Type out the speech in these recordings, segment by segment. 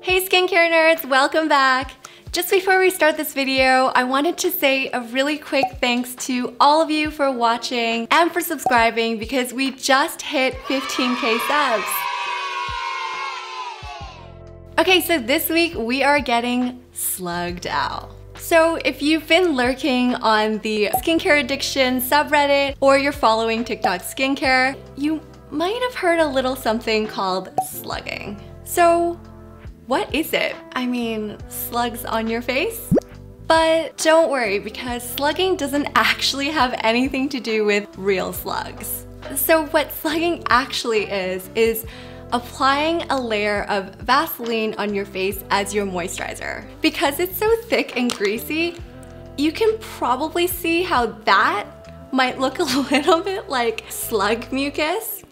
Hey skincare nerds, welcome back. Just before we start this video, I wanted to say a really quick thanks to all of you for watching and for subscribing because we just hit 15K subs. Okay, so this week we are getting slugged out. So if you've been lurking on the skincare addiction subreddit or you're following TikTok skincare, you might have heard a little something called slugging. So what is it? I mean, slugs on your face? But don't worry, because slugging doesn't actually have anything to do with real slugs. So what slugging actually is applying a layer of Vaseline on your face as your moisturizer. Because it's so thick and greasy, you can probably see how that might look a little bit like slug mucus.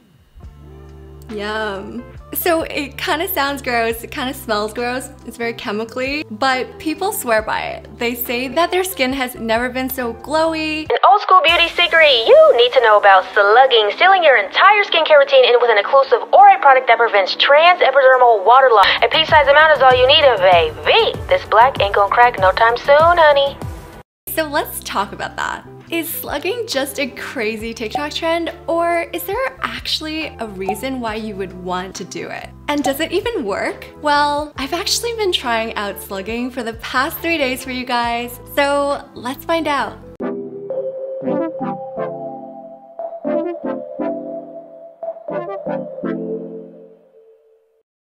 Yum. So it kind of sounds gross, it kind of smells gross, it's very chemically, but people swear by it. They say that their skin has never been so glowy. An old school beauty secret you need to know about slugging, sealing your entire skincare routine in with an occlusive or a product that prevents trans-epidermal water loss. A pea-sized amount is all you need, baby. This black ain't gonna crack no time soon, honey. So let's talk about that. Is slugging just a crazy TikTok trend, or is there actually a reason why you would want to do it? And does it even work? Well, I've actually been trying out slugging for the past 3 days for you guys, so let's find out.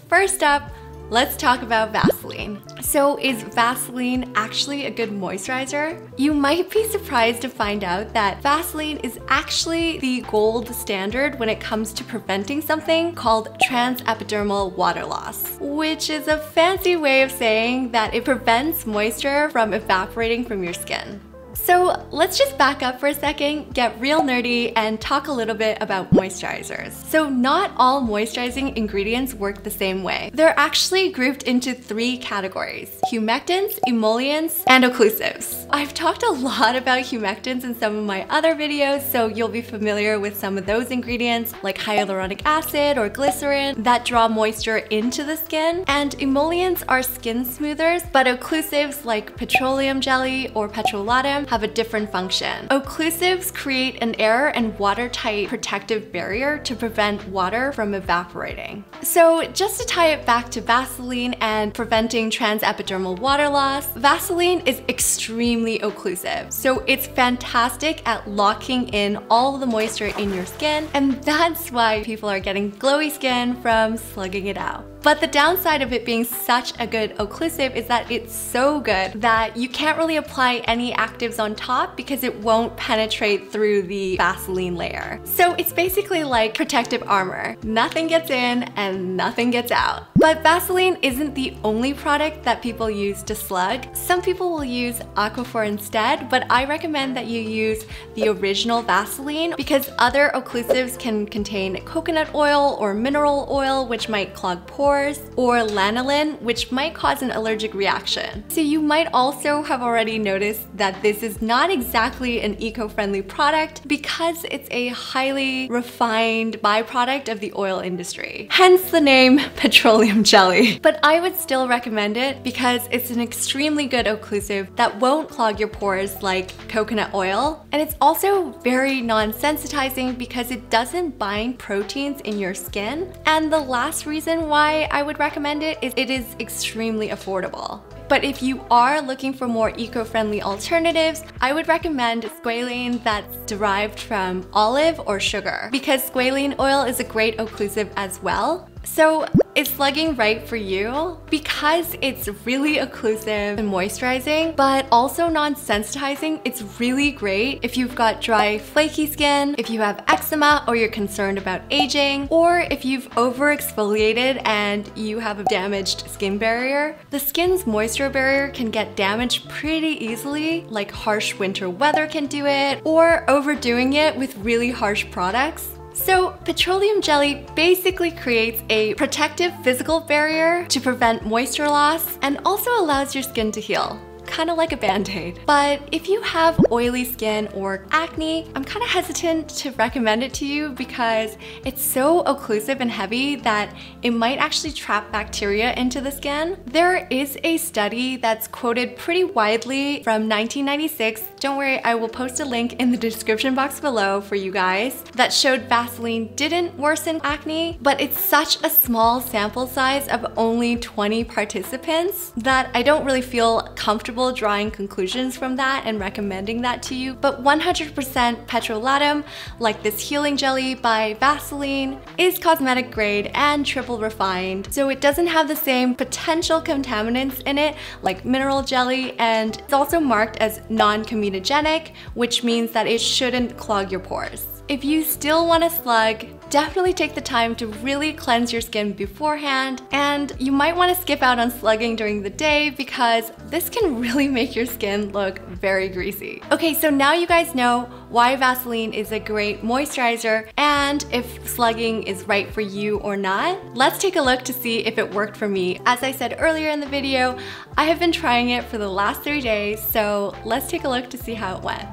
First up, let's talk about Vaseline. So is Vaseline actually a good moisturizer? You might be surprised to find out that Vaseline is actually the gold standard when it comes to preventing something called trans-epidermal water loss, which is a fancy way of saying that it prevents moisture from evaporating from your skin. So let's just back up for a second, get real nerdy, and talk a little bit about moisturizers. So not all moisturizing ingredients work the same way. They're actually grouped into 3 categories: humectants, emollients, and occlusives. I've talked a lot about humectants in some of my other videos, so you'll be familiar with some of those ingredients like hyaluronic acid or glycerin that draw moisture into the skin. And emollients are skin smoothers, but occlusives like petroleum jelly or petrolatum have a different function. Occlusives create an air and watertight protective barrier to prevent water from evaporating. So just to tie it back to Vaseline and preventing trans-epidermal water loss, Vaseline is extremely occlusive. So it's fantastic at locking in all the moisture in your skin, and that's why people are getting glowy skin from slugging it out. But the downside of it being such a good occlusive is that it's so good that you can't really apply any actives on top because it won't penetrate through the Vaseline layer. So it's basically like protective armor. Nothing gets in and nothing gets out. But Vaseline isn't the only product that people use to slug. Some people will use Aquaphor instead, but I recommend that you use the original Vaseline because other occlusives can contain coconut oil or mineral oil, which might clog pores, or lanolin, which might cause an allergic reaction. So you might also have already noticed that this is not exactly an eco-friendly product because it's a highly refined byproduct of the oil industry. Hence the name petroleum jelly. But I would still recommend it because it's an extremely good occlusive that won't clog your pores like coconut oil. And it's also very non-sensitizing because it doesn't bind proteins in your skin. And the last reason why I would recommend it is extremely affordable. But if you are looking for more eco-friendly alternatives, I would recommend squalane that's derived from olive or sugar because squalane oil is a great occlusive as well. So is slugging right for you? Because it's really occlusive and moisturizing, but also non-sensitizing, it's really great if you've got dry, flaky skin, if you have eczema or you're concerned about aging, or if you've overexfoliated and you have a damaged skin barrier. The skin's moisture barrier can get damaged pretty easily, like harsh winter weather can do it, or overdoing it with really harsh products. So petroleum jelly basically creates a protective physical barrier to prevent moisture loss and also allows your skin to heal. kind of like a band-aid. But if you have oily skin or acne, I'm kind of hesitant to recommend it to you because it's so occlusive and heavy that it might actually trap bacteria into the skin. There is a study that's quoted pretty widely from 1996. Don't worry, I will post a link in the description box below for you guys that showed Vaseline didn't worsen acne, but it's such a small sample size of only 20 participants that I don't really feel comfortable drawing conclusions from that and recommending that to you. But 100% Petroleum, like this healing jelly by Vaseline, is cosmetic grade and triple refined, so it doesn't have the same potential contaminants in it like mineral jelly, and it's also marked as non-comedogenic, which means that it shouldn't clog your pores. If you still want to slug, definitely take the time to really cleanse your skin beforehand, and you might want to skip out on slugging during the day because this can really make your skin look very greasy. Okay, so now you guys know why Vaseline is a great moisturizer and if slugging is right for you or not. Let's take a look to see if it worked for me. As I said earlier in the video, I have been trying it for the last 3 days, so let's take a look to see how it went.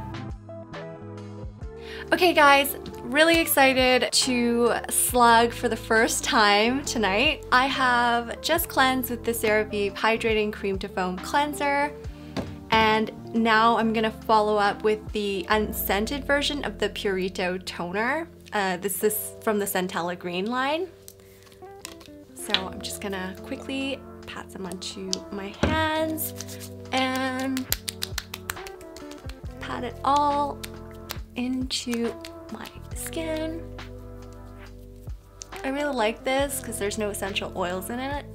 Okay guys, really excited to slug for the first time tonight. I have just cleansed with the CeraVe Hydrating Cream to Foam Cleanser, and now I'm gonna follow up with the unscented version of the Purito Toner. This is from the Centella Green line. So I'm just gonna quickly pat some onto my hands and pat it all into my skin. I really like this because there's no essential oils in it.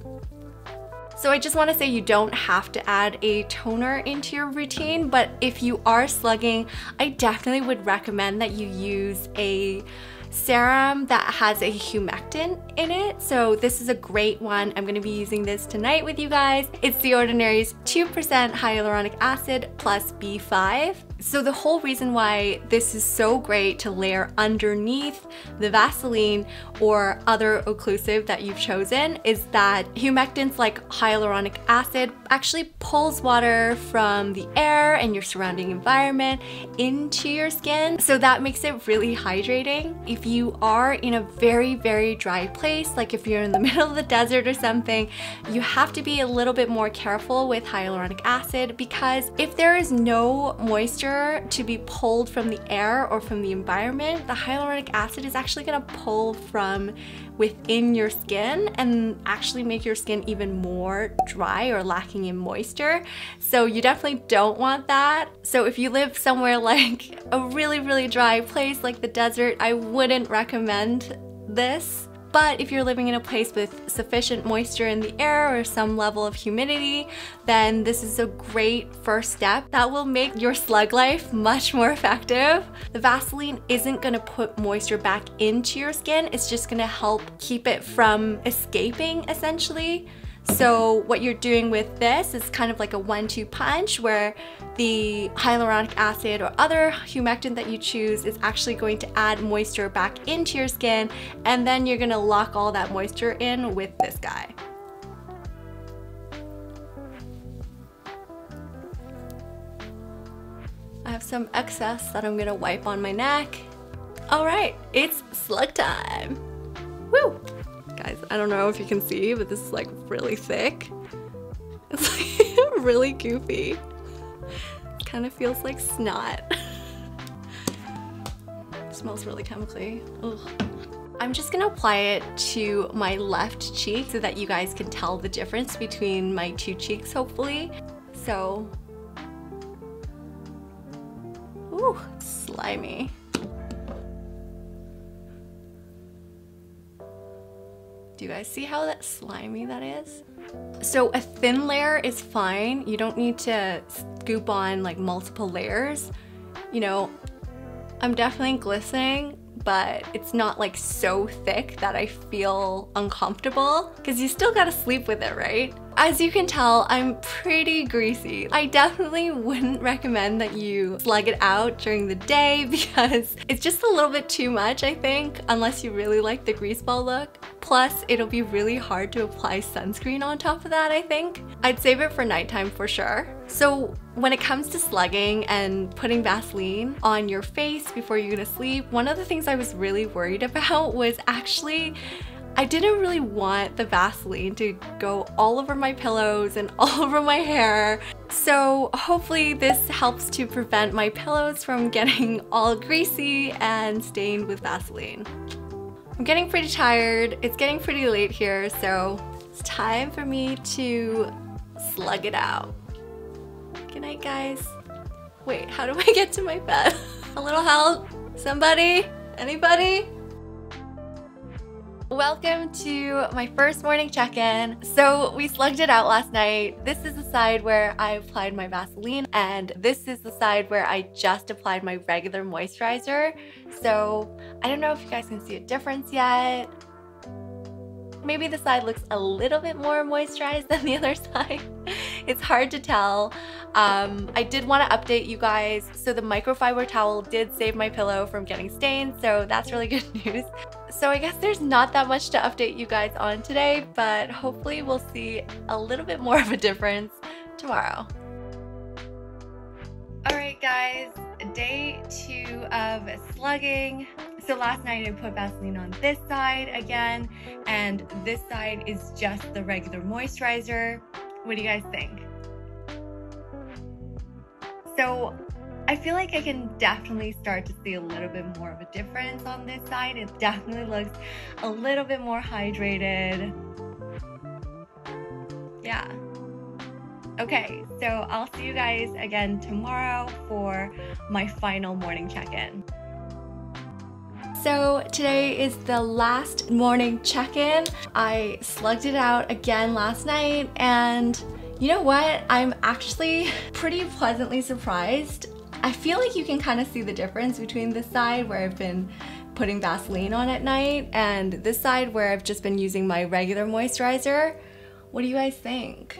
So I just want to say you don't have to add a toner into your routine, but if you are slugging, I definitely would recommend that you use a serum that has a humectant in it. So this is a great one. I'm going to be using this tonight with you guys. It's The Ordinary's 2% hyaluronic acid plus B5. So the whole reason why this is so great to layer underneath the Vaseline or other occlusive that you've chosen is that humectants like hyaluronic acid actually pulls water from the air and your surrounding environment into your skin. So that makes it really hydrating. If you are in a very, very dry place, like if you're in the middle of the desert or something, you have to be a little bit more careful with hyaluronic acid because if there is no moisture to be pulled from the air or from the environment, the hyaluronic acid is actually going to pull from within your skin and actually make your skin even more dry or lacking in moisture. So you definitely don't want that. So if you live somewhere like a really, really dry place like the desert, I wouldn't recommend this. But if you're living in a place with sufficient moisture in the air or some level of humidity, then this is a great first step that will make your slug life much more effective. The Vaseline isn't gonna put moisture back into your skin, it's just gonna help keep it from escaping essentially. So what you're doing with this is kind of like a 1-2 punch where the hyaluronic acid or other humectant that you choose is actually going to add moisture back into your skin, and then you're gonna lock all that moisture in with this guy. I have some excess that I'm gonna wipe on my neck. All right, it's slug time. Woo! Guys, I don't know if you can see, but this is like really thick. It's like really goofy. It kind of feels like snot. It smells really chemically. Ugh. I'm just gonna apply it to my left cheek so that you guys can tell the difference between my two cheeks, hopefully. So, ooh, slimy. Do you guys see how that slimy that is? So a thin layer is fine. You don't need to scoop on like multiple layers. You know, I'm definitely glistening, but it's not like so thick that I feel uncomfortable because you still gotta sleep with it, right? As you can tell, I'm pretty greasy. I definitely wouldn't recommend that you slug it out during the day because it's just a little bit too much, I think, unless you really like the greaseball look. Plus, it'll be really hard to apply sunscreen on top of that, I think. I'd save it for nighttime for sure. So when it comes to slugging and putting Vaseline on your face before you go to sleep, one of the things I was really worried about was actually I didn't really want the Vaseline to go all over my pillows and all over my hair. So hopefully this helps to prevent my pillows from getting all greasy and stained with Vaseline. I'm getting pretty tired. It's getting pretty late here, so it's time for me to slug it out. Good night, guys. Wait, how do I get to my bed? A little help? Somebody? Anybody? Welcome to my first morning check-in. So we slugged it out last night. This is the side where I applied my Vaseline, and this is the side where I just applied my regular moisturizer. So I don't know if you guys can see a difference yet. Maybe the side looks a little bit more moisturized than the other side. It's hard to tell. I did want to update you guys. So the microfiber towel did save my pillow from getting stained, so that's really good news. So I guess there's not that much to update you guys on today, but hopefully we'll see a little bit more of a difference tomorrow. Alright guys, day 2 of slugging. So last night I put Vaseline on this side again, and this side is just the regular moisturizer. What do you guys think? So I feel like I can definitely start to see a little bit more of a difference on this side. It definitely looks a little bit more hydrated. Yeah. Okay, so I'll see you guys again tomorrow for my final morning check-in. So today is the last morning check-in. I slugged it out again last night, and you know what? I'm actually pretty pleasantly surprised. I feel like you can kind of see the difference between this side where I've been putting Vaseline on at night and this side where I've just been using my regular moisturizer. What do you guys think?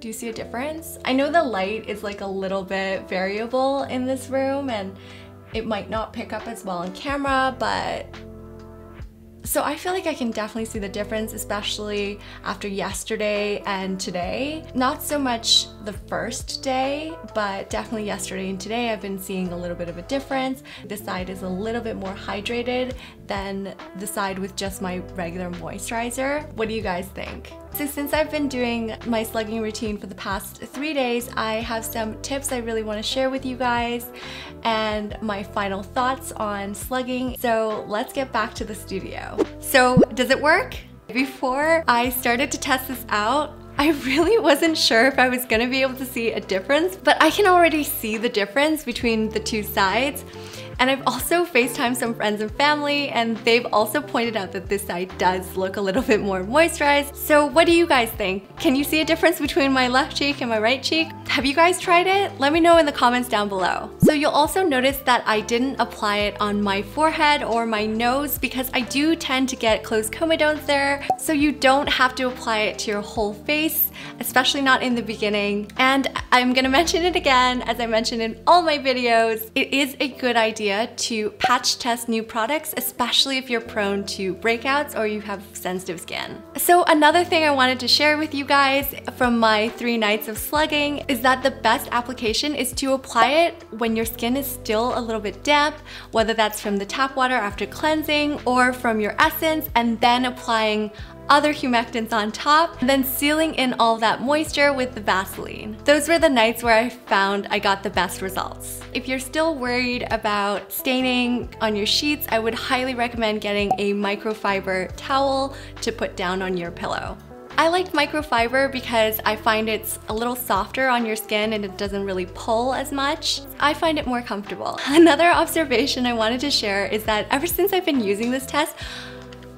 Do you see a difference? I know the light is like a little bit variable in this room and it might not pick up as well on camera, but so I feel like I can definitely see the difference, especially after yesterday and today. Not so much the first day, but definitely yesterday and today I've been seeing a little bit of a difference. This side is a little bit more hydrated than the side with just my regular moisturizer. What do you guys think? So since I've been doing my slugging routine for the past 3 days, I have some tips I really want to share with you guys and my final thoughts on slugging. So let's get back to the studio. So does it work? Before I started to test this out, I really wasn't sure if I was gonna be able to see a difference, but I can already see the difference between the two sides. And I've also FaceTimed some friends and family, and they've also pointed out that this side does look a little bit more moisturized. So what do you guys think? Can you see a difference between my left cheek and my right cheek? Have you guys tried it? Let me know in the comments down below. So you'll also notice that I didn't apply it on my forehead or my nose because I do tend to get closed comedones there. So you don't have to apply it to your whole face, especially not in the beginning. And I'm gonna mention it again, as I mentioned in all my videos, it is a good idea to patch test new products, especially if you're prone to breakouts or you have sensitive skin. So another thing I wanted to share with you guys from my 3 nights of slugging is that the best application is to apply it when your skin is still a little bit damp, whether that's from the tap water after cleansing or from your essence, and then applying other humectants on top, and then sealing in all that moisture with the Vaseline. Those were the nights where I found I got the best results. If you're still worried about staining on your sheets, I would highly recommend getting a microfiber towel to put down on your pillow. I like microfiber because I find it's a little softer on your skin and it doesn't really pull as much. I find it more comfortable. Another observation I wanted to share is that ever since I've been using this test,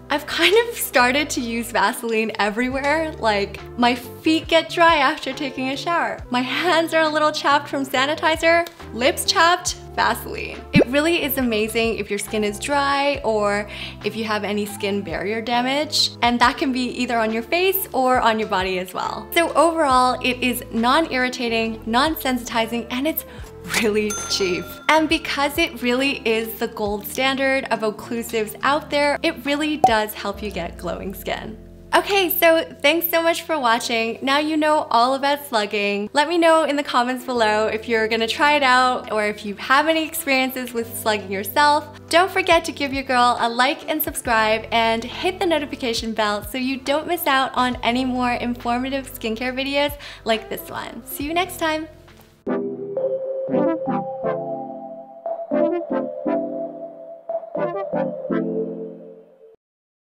I've kind of started to use Vaseline everywhere. Like, my feet get dry after taking a shower. My hands are a little chapped from sanitizer. Lips chapped, Vaseline. It really is amazing if your skin is dry or if you have any skin barrier damage. And that can be either on your face or on your body as well. So overall, it is non-irritating, non-sensitizing, and it's really cheap. And because it really is the gold standard of occlusives out there, it really does help you get glowing skin. Okay, so thanks so much for watching. Now you know all about slugging. Let me know in the comments below if you're gonna try it out or if you have any experiences with slugging yourself. Don't forget to give your girl a like and subscribe and hit the notification bell so you don't miss out on any more informative skincare videos like this one. See you next time.